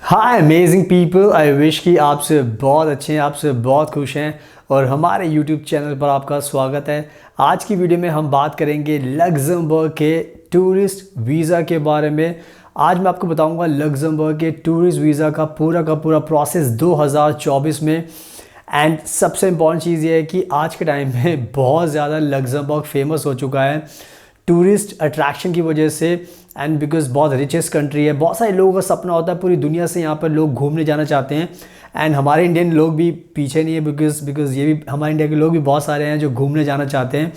Hi amazing people, I wish कि आपसे बहुत अच्छे हैं, आपसे बहुत खुश हैं और हमारे यूट्यूब चैनल पर आपका स्वागत है। आज की वीडियो में हम बात करेंगे लग्जमबर्ग के टूरिस्ट वीज़ा के बारे में। आज मैं आपको बताऊंगा लग्जमबर्ग के टूरिस्ट वीज़ा का पूरा प्रोसेस 2024 में। एंड सबसे इम्पॉर्टेंट चीज़ ये है कि आज के टाइम में बहुत ज़्यादा लग्जमबर्ग फेमस हो चुका है टूरिस्ट अट्रैक्शन की वजह से। एंड बिकॉज बहुत रिचेस्ट कंट्री है, बहुत सारे लोगों का सपना होता है पूरी दुनिया से यहाँ पर लोग घूमने जाना चाहते हैं। एंड हमारे इंडियन लोग भी पीछे नहीं है, बिकॉज ये भी हमारे इंडिया के लोग भी बहुत सारे हैं जो घूमने जाना चाहते हैं।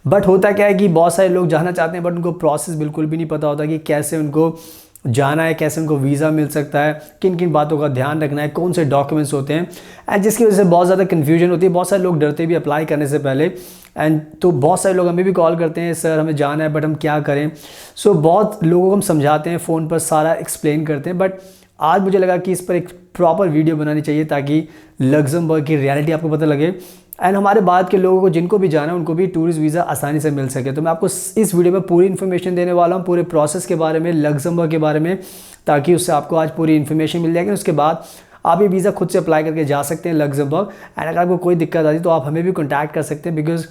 बट होता क्या है कि बहुत सारे लोग जाना चाहते हैं बट उनको प्रोसेस बिल्कुल भी नहीं पता होता कि कैसे उनको जाना है, कैसे उनको वीज़ा मिल सकता है, किन किन बातों का ध्यान रखना है, कौन से डॉक्यूमेंट्स होते हैं। एंड जिसकी वजह से बहुत ज़्यादा कन्फ्यूजन होती है। बहुत सारे लोग डरते भी अप्लाई करने से पहले। एंड तो बहुत सारे लोग हमें भी कॉल करते हैं, सर हमें जाना है बट हम क्या करें। सो बहुत लोगों को हम समझाते हैं, फ़ोन पर सारा एक्सप्लेन करते हैं। बट आज मुझे लगा कि इस पर एक प्रॉपर वीडियो बनानी चाहिए ताकि लग्जमबर्ग की रियलिटी आपको पता लगे एंड हमारे बाद के लोगों को जिनको भी जाना है उनको भी टूरिस्ट वीज़ा आसानी से मिल सके। तो मैं आपको इस वीडियो में पूरी इन्फॉर्मेशन देने वाला हूँ, पूरे प्रोसेस के बारे में, लग्जमबर्ग के बारे में, ताकि उससे आपको आज पूरी इन्फॉर्मेशन मिल जाएगी। उसके बाद आप ये वीज़ा खुद से अप्लाई करके जा सकते हैं लग्जमबर्ग। एंड अगर आपको कोई दिक्कत आती है तो आप हमें भी कॉन्टैक्ट कर सकते हैं, बिकॉज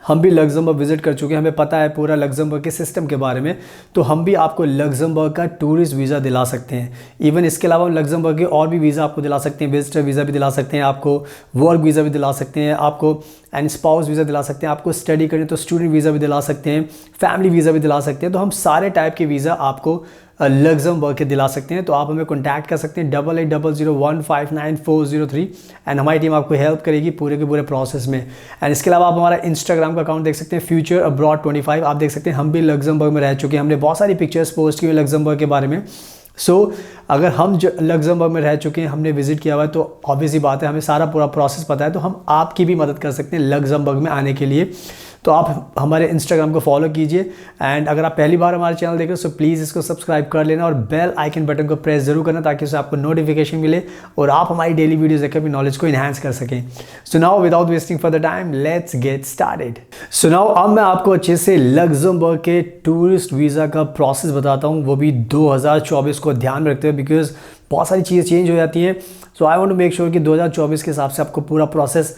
हम भी लग्जमबर्ग विजिट कर चुके हैं, हमें पता है पूरा लग्जमबर्ग के सिस्टम के बारे में। तो हम भी आपको लग्जमबर्ग का टूरिस्ट वीज़ा दिला सकते हैं। इवन इसके अलावा हम लग्जमबर्ग के और भी वीज़ा आपको दिला सकते हैं। विजिटर वीज़ा भी दिला सकते हैं, आपको वर्क वीज़ा भी दिला सकते हैं, आपको एंड स्पाउस वीज़ा दिला सकते हैं, आपको स्टडी करें तो स्टूडेंट वीज़ा भी दिला सकते हैं, फैमिली वीज़ा भी दिला सकते हैं। तो हम सारे टाइप के वीज़ा आपको लग्जमबर्ग के दिला सकते हैं। तो आप हमें कॉन्टैक्ट कर सकते हैं 8800015940 एंड हमारी टीम आपको हेल्प करेगी पूरे के पूरे प्रोसेस में। एंड इसके अलावा आप हमारा इंस्टाग्राम का अकाउंट देख सकते हैं, फ्यूचर अब्रॉड 25। आप देख सकते हैं हम भी लग्जमबर्ग में रह चुके हैं, हमने बहुत सारी पिक्चर्स पोस्ट की हुई लग्जमबर्ग के बारे में। सो अगर हम लग्जमबर्ग में रह चुके हैं, हमने विजिट किया हुआ है, तो ऑब्वियसली बात है हमें सारा पूरा प्रोसेस पता है। तो हम आपकी भी मदद कर सकते हैं लग्जमबर्ग में आने के लिए। तो आप हमारे इंस्टाग्राम को फॉलो कीजिए। एंड अगर आप पहली बार हमारे चैनल देख रहे हो तो प्लीज़ इसको सब्सक्राइब कर लेना और बेल आइकन बटन को प्रेस जरूर करना ताकि उससे आपको नोटिफिकेशन मिले और आप हमारी डेली वीडियोस देखकर अपनी नॉलेज को इन्हांस कर सकें। So now without wasting for the time let's get started. So now अब मैं आपको अच्छे से लग्जमबर्ग के टूरिस्ट वीज़ा का प्रोसेस बताता हूँ, वो भी 2024 को ध्यान में रखते हुए, बिकॉज बहुत सारी चीज़ें चेंज हो जाती हैं। So I want to make sure कि 2024 के हिसाब से आपको पूरा प्रोसेस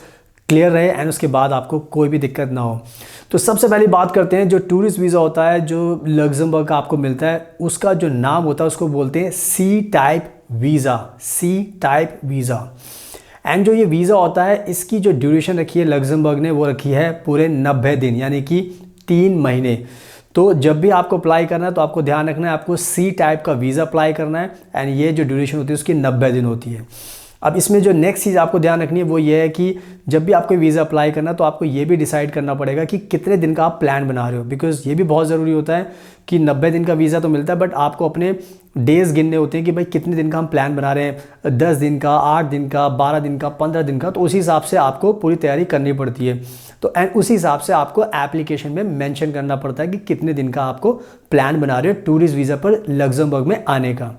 क्लियर रहे एंड उसके बाद आपको कोई भी दिक्कत ना हो। तो सबसे पहले बात करते हैं जो टूरिस्ट वीज़ा होता है जो लग्जमबर्ग का आपको मिलता है, उसका जो नाम होता है उसको बोलते हैं C type visa, C type visa. And जो ये वीज़ा होता है इसकी जो ड्यूरेशन रखी है लग्जमबर्ग ने वो रखी है पूरे 90 दिन, यानी कि 3 महीने। तो जब भी आपको अप्लाई करना है तो आपको ध्यान रखना है आपको सी टाइप का वीज़ा अप्लाई करना है एंड ये जो ड्यूरेशन होती है उसकी 90 दिन होती है। अब इसमें जो नेक्स्ट चीज़ आपको ध्यान रखनी है वो ये है कि जब भी आपको वीज़ा अप्लाई करना तो आपको ये भी डिसाइड करना पड़ेगा कि कितने दिन का आप प्लान बना रहे हो, बिकॉज ये भी बहुत ज़रूरी होता है कि 90 दिन का वीज़ा तो मिलता है बट आपको अपने डेज़ गिनने होते हैं कि भाई कितने दिन का हम प्लान बना रहे हैं, 10 दिन का, 8 दिन का, 12 दिन का, 15 दिन का। तो उसी हिसाब से आपको पूरी तैयारी करनी पड़ती है। तो एंड उसी हिसाब से आपको एप्लीकेशन में मेंशन करना पड़ता है कि कितने दिन का आपको प्लान बना रहे हो टूरिस्ट वीज़ा पर लग्जमबर्ग में आने का।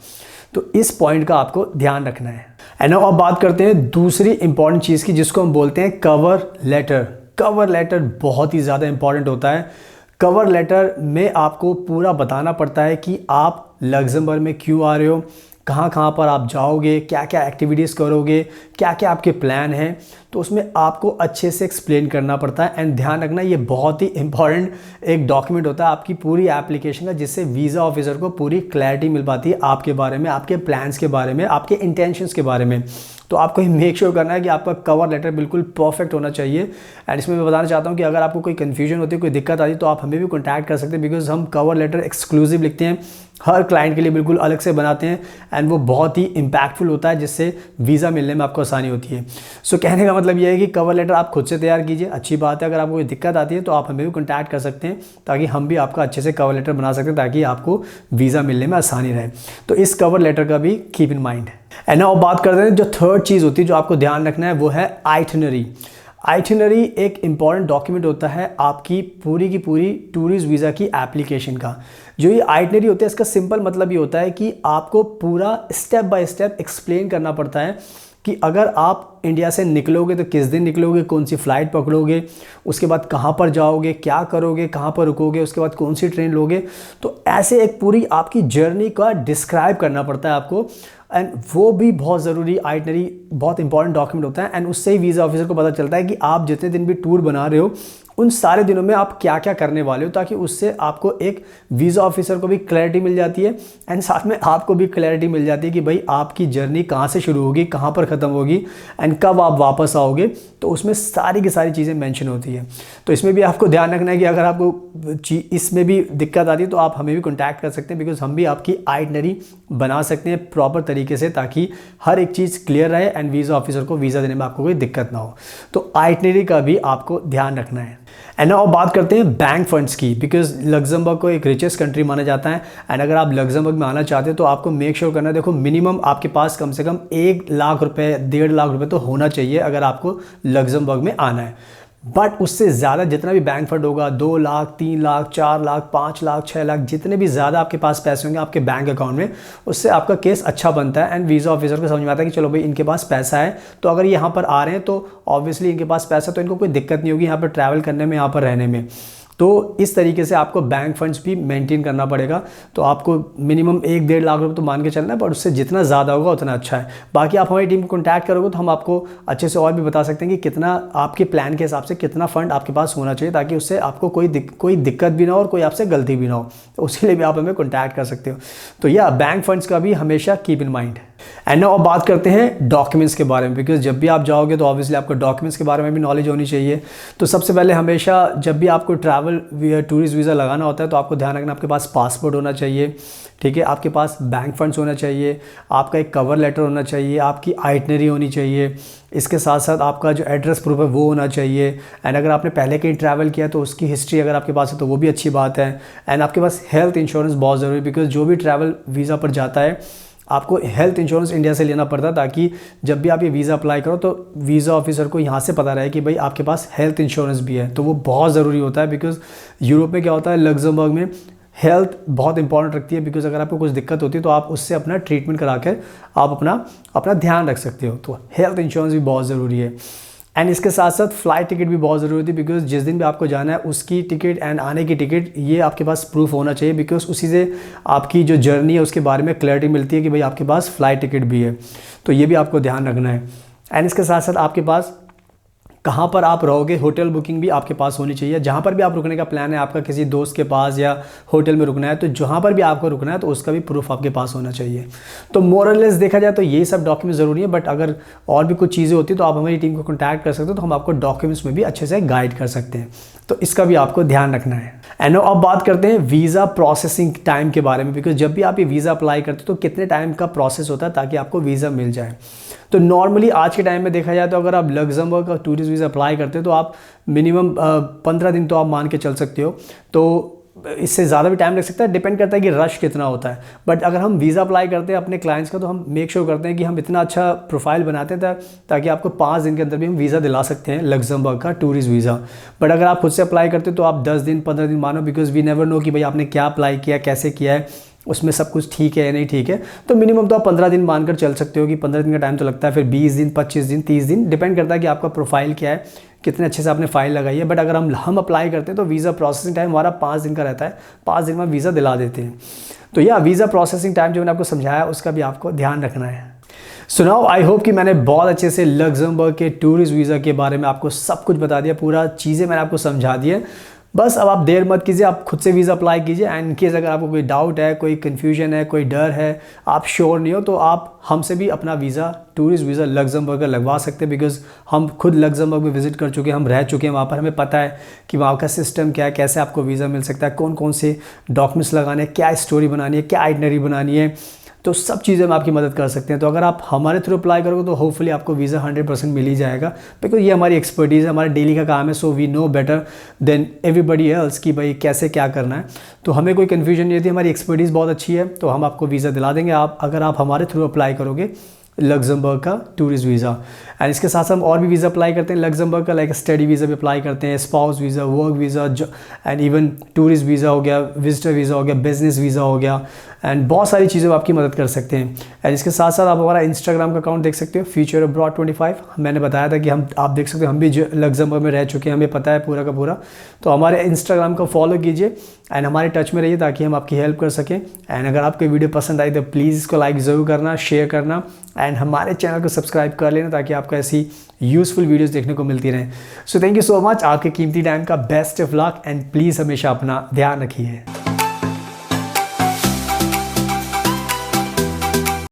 तो इस पॉइंट का आपको ध्यान रखना है। एंड अब बात करते हैं दूसरी इंपॉर्टेंट चीज़ की जिसको हम बोलते हैं कवर लेटर। कवर लेटर बहुत ही ज़्यादा इंपॉर्टेंट होता है। कवर लेटर में आपको पूरा बताना पड़ता है कि आप लग्जमबर्ग में क्यों आ रहे हो, कहाँ कहाँ पर आप जाओगे, क्या क्या एक्टिविटीज़ करोगे, क्या क्या आपके प्लान हैं। तो उसमें आपको अच्छे से एक्सप्लेन करना पड़ता है। एंड ध्यान रखना ये बहुत ही इंपॉर्टेंट एक डॉक्यूमेंट होता है आपकी पूरी एप्लीकेशन का, जिससे वीज़ा ऑफिसर को पूरी क्लैरिटी मिल पाती है आपके बारे में, आपके प्लान्स के बारे में, आपके इंटेंशंस के बारे में। तो आपको मेक श्योर करना है कि आपका कवर लेटर बिल्कुल परफेक्ट होना चाहिए। एंड इसमें मैं बताना चाहता हूँ कि अगर आपको कोई कन्फ्यूजन होती है, कोई दिक्कत आती है तो आप हमें भी कॉन्टैक्ट कर सकते हैं, बिकॉज हम कवर लेटर एक्सक्लूसिव लिखते हैं, हर क्लाइंट के लिए बिल्कुल अलग से बनाते हैं एंड वो बहुत ही इम्पैक्टफुल होता है जिससे वीज़ा मिलने में आपको आसानी होती है। सो कहने का मतलब ये है कि कवर लेटर आप खुद से तैयार कीजिए, अच्छी बात है। अगर आपको कोई दिक्कत आती है तो आप हमें भी कॉन्टैक्ट कर सकते हैं ताकि हम भी आपका अच्छे से कवर लेटर बना सकते हैं ताकि आपको वीज़ा मिलने में आसानी रहे। तो इस कवर लेटर का भी keep in mind. And now बात करते हैं जो थर्ड चीज़ होती है जो आपको ध्यान रखना है वो है आइटिनरी। आइटिनरी एक इम्पॉर्टेंट डॉक्यूमेंट होता है आपकी पूरी की पूरी टूरिस्ट वीज़ा की एप्लीकेशन का। जो ये आइटिनरी होता है इसका सिंपल मतलब ये होता है कि आपको पूरा स्टेप बाय स्टेप एक्सप्लेन करना पड़ता है कि अगर आप इंडिया से निकलोगे तो किस दिन निकलोगे, कौन सी फ़्लाइट पकड़ोगे, उसके बाद कहाँ पर जाओगे, क्या करोगे, कहाँ पर रुकोगे, उसके बाद कौन सी ट्रेन लोगे। तो ऐसे एक पूरी आपकी जर्नी का डिस्क्राइब करना पड़ता है आपको। एंड वो भी बहुत ज़रूरी आइटनरी बहुत इंपॉर्टेंट डॉक्यूमेंट होता है। एंड उससे ही वीज़ा ऑफिसर को पता चलता है कि आप जितने दिन भी टूर बना रहे हो उन सारे दिनों में आप क्या क्या करने वाले हो, ताकि उससे आपको एक वीज़ा ऑफिसर को भी क्लैरिटी मिल जाती है एंड साथ में आपको भी क्लैरिटी मिल जाती है कि भाई आपकी जर्नी कहाँ से शुरू होगी, कहाँ पर ख़त्म होगी एंड कब आप वापस आओगे। तो उसमें सारी की सारी चीज़ें मेंशन होती है। तो इसमें भी आपको ध्यान रखना है कि अगर आपको इसमें भी दिक्कत आती है तो आप हमें भी कॉन्टैक्ट कर सकते हैं, बिकॉज हम भी आपकी आइटनरी बना सकते हैं प्रॉपर तरीके से, ताकि हर एक चीज़ क्लियर रहे एंड वीज़ा ऑफिसर को वीज़ा देने में आपको कोई दिक्कत ना हो। तो आइटनरी का भी आपको ध्यान रखना है। एंड नाउ बात करते हैं बैंक फंड्स की, बिकॉज लग्जमबर्ग को एक रिचेस्ट कंट्री माना जाता है। एंड अगर आप लग्जमबर्ग में आना चाहते हो तो आपको मेक श्योर करना है, देखो मिनिमम आपके पास कम से कम 1 लाख रुपए 1.5 लाख रुपए तो होना चाहिए अगर आपको लग्जमबर्ग में आना है। बट उससे ज़्यादा जितना भी बैंक फंड होगा, 2 लाख 3 लाख 4 लाख 5 लाख 6 लाख, जितने भी ज़्यादा आपके पास पैसे होंगे आपके बैंक अकाउंट में, उससे आपका केस अच्छा बनता है एंड वीज़ा ऑफिसर को समझ में आता है कि चलो भाई इनके पास पैसा है, तो अगर यहाँ पर आ रहे हैं तो ऑब्वियसली इनके पास पैसा, तो इनको कोई दिक्कत नहीं होगी यहाँ पर ट्रैवल करने में, यहाँ पर रहने में। तो इस तरीके से आपको बैंक फंड्स भी मेंटेन करना पड़ेगा। तो आपको मिनिमम 1-1.5 लाख रुपए तो मान के चलना है, पर उससे जितना ज़्यादा होगा उतना अच्छा है। बाकी आप हमारी टीम को कॉन्टैक्ट करोगे तो हम आपको अच्छे से और भी बता सकते हैं कि कितना आपके प्लान के हिसाब से कितना फ़ंड आपके पास होना चाहिए, ताकि उससे आपको कोई दिक्कत भी ना हो और कोई आपसे गलती भी ना हो। तो उसके लिए भी आप हमें कॉन्टैक्ट कर सकते हो। तो यह बैंक फंड्स का भी हमेशा keep in mind. And now अब बात करते हैं डॉक्यूमेंट्स के बारे में, बिकॉज जब भी आप जाओगे तो ऑब्वियसली आपको डॉक्यूमेंट्स के बारे में भी नॉलेज होनी चाहिए। तो सबसे पहले हमेशा जब भी आपको ट्रैवल टूरिस्ट वीज़ा लगाना होता है तो आपको ध्यान रखना आपके पास पासपोर्ट होना चाहिए, ठीक है, आपके पास बैंक फंड्स होना चाहिए, आपका एक कवर लेटर होना चाहिए, आपकी आइटनरी होनी चाहिए, इसके साथ साथ आपका जो एड्रेस प्रूफ है वो होना चाहिए। एंड अगर आपने पहले कहीं ट्रैवल किया तो उसकी हिस्ट्री अगर आपके पास है तो वो भी अच्छी बात है। एंड आपके पास हेल्थ इंश्योरेंस बहुत ज़रूरी है, बिकॉज जो भी ट्रैवल वीज़ा पर जाता है आपको हेल्थ इंश्योरेंस इंडिया से लेना पड़ता है, ताकि जब भी आप ये वीज़ा अप्लाई करो तो वीज़ा ऑफिसर को यहाँ से पता रहे कि भाई आपके पास हेल्थ इंश्योरेंस भी है। तो वो बहुत ज़रूरी होता है, बिकॉज यूरोप में क्या होता है, लग्जमबर्ग में हेल्थ बहुत इंपॉर्टेंट रखती है, बिकॉज अगर आपको कुछ दिक्कत होती है तो आप उससे अपना ट्रीटमेंट करा कर आप अपना ध्यान रख सकते हो। तो हेल्थ इंश्योरेंस भी बहुत ज़रूरी है। एंड इसके साथ साथ फ़्लाइट टिकट भी बहुत ज़रूरी होती है, बिकॉज जिस दिन भी आपको जाना है उसकी टिकट एंड आने की टिकट ये आपके पास प्रूफ होना चाहिए, बिकॉज उसी से आपकी जो जर्नी है उसके बारे में क्लैरिटी मिलती है कि भाई आपके पास फ़्लाइट टिकट भी है। तो ये भी आपको ध्यान रखना है। एंड इसके साथ साथ आपके पास कहाँ पर आप रहोगे, होटल बुकिंग भी आपके पास होनी चाहिए। जहाँ पर भी आप रुकने का प्लान है आपका, किसी दोस्त के पास या होटल में रुकना है, तो जहाँ पर भी आपको रुकना है तो उसका भी प्रूफ आपके पास होना चाहिए। तो मोरलेस देखा जाए तो ये सब डॉक्यूमेंट ज़रूरी है, बट अगर और भी कुछ चीज़ें होती है तो आप हमारी टीम को कॉन्टैक्ट कर सकते हो, तो हम आपको डॉक्यूमेंट्स में भी अच्छे से गाइड कर सकते हैं। तो इसका भी आपको ध्यान रखना है। एंड अब बात करते हैं वीज़ा प्रोसेसिंग टाइम के बारे में, बिकॉज जब भी आप ये वीज़ा अप्लाई करते हो तो कितने टाइम का प्रोसेस होता है ताकि आपको वीज़ा मिल जाए। तो नॉर्मली आज के टाइम में देखा जाए तो अगर आप लग्जमबर्ग का टूरिस्ट वीज़ा अप्लाई करते हो तो आप मिनिमम 15 दिन तो आप मान के चल सकते हो। तो इससे ज़्यादा भी टाइम लग सकता है, डिपेंड करता है कि रश कितना होता है। बट अगर हम वीज़ा अप्लाई करते हैं अपने क्लाइंट्स का तो हम मेक श्योर करते हैं कि हम इतना अच्छा प्रोफाइल बनाते हैं ताकि आपको 5 दिन के अंदर भी हम वीज़ा दिला सकते हैं लग्जमबर्ग का टूरिस्ट वीज़ा। बट अगर आप खुद से अप्लाई करते हो तो आप 10 दिन 15 दिन मानो, बिकॉज वी नेवर नो कि भाई आपने क्या अप्लाई किया, कैसे किया है, उसमें सब कुछ ठीक है या नहीं ठीक है। तो मिनिमम तो आप 15 दिन मानकर चल सकते हो कि 15 दिन का टाइम तो लगता है, फिर 20 दिन 25 दिन 30 दिन, डिपेंड करता है कि आपका प्रोफाइल क्या है, कितने अच्छे से आपने फाइल लगाई है। बट अगर हम अप्लाई करते हैं तो वीज़ा प्रोसेसिंग टाइम हमारा 5 दिन का रहता है, 5 दिन में वीज़ा दिला देते हैं। तो यह वीज़ा प्रोसेसिंग टाइम जो मैंने आपको समझाया उसका भी आपको ध्यान रखना है। सो नाउ आई होप कि मैंने बहुत अच्छे से लग्जमबर्ग के टूरिस्ट वीज़ा के बारे में आपको सब कुछ बता दिया, पूरा चीज़ें मैंने आपको समझा दी है। बस अब आप देर मत कीजिए, आप खुद से वीज़ा अप्लाई कीजिए। एंड इनकेस अगर आपको कोई डाउट है, कोई कन्फ्यूजन है, कोई डर है, आप श्योर नहीं हो, तो आप हमसे भी अपना वीज़ा टूरिस्ट वीज़ा लग्जमबर्ग का लगवा सकते हैं, बिकॉज हम खुद लग्जमबर्ग में विजिट कर चुके हैं, हम रह चुके हैं वहाँ पर, हमें पता है कि वहाँ का सिस्टम क्या है, कैसे आपको वीज़ा मिल सकता है, कौन कौन से डॉक्यूमेंट्स लगाने हैं, क्या स्टोरी बनानी है, क्या आइटनरी बनानी है। तो सब चीज़ें हम आपकी मदद कर सकते हैं। तो अगर आप हमारे थ्रू अप्लाई करोगे तो होपफुली आपको वीज़ा 100% मिल ही जाएगा, बिकॉज ये हमारी एक्सपर्टीज़ है, हमारा डेली का काम है। So we know better than everybody else कि भाई कैसे क्या करना है। तो हमें कोई कन्फ्यूजन नहीं होती, हमारी एक्सपर्टीज़ बहुत अच्छी है, तो हम आपको वीज़ा दिला देंगे अगर आप हमारे थ्रू अप्लाई करोगे लग्जमबर्ग का टूरिस्ट वीज़ा। एंड इसके साथ साथ हम और भी वीज़ा अप्लाई करते हैं लग्जमबर्ग का, लाइक स्टडी वीज़ा भी अप्लाई करते हैं, spouse visa, work visa, and even tourist visa हो गया, विजिटर वीज़ा हो गया, बिजनेस वीज़ा हो गया, एंड बहुत सारी चीज़ें आपकी मदद कर सकते हैं। एंड इसके साथ साथ आप हमारा इंस्टाग्राम का अकाउंट देख सकते हो, फ्यूचर अब्रॉड 25। मैंने बताया था कि आप देख सकते हो हम भी लग्जमबर्ग में रह चुके हैं, हमें पता है पूरा का पूरा। तो हमारे इंस्टाग्राम को फॉलो कीजिए एंड हमारे टच में रहिए ताकि हम आपकी हेल्प कर सकें। एंड अगर आपको वीडियो पसंद आई तो प्लीज़ इसको लाइक ज़रूर करना, शेयर करना एंड हमारे चैनल को सब्सक्राइब कर लेना ताकि आपको ऐसी यूज़फुल वीडियोस देखने को मिलती रहें। So thank you so much, आपके कीमती टाइम का best of luck and please हमेशा अपना ध्यान रखिए।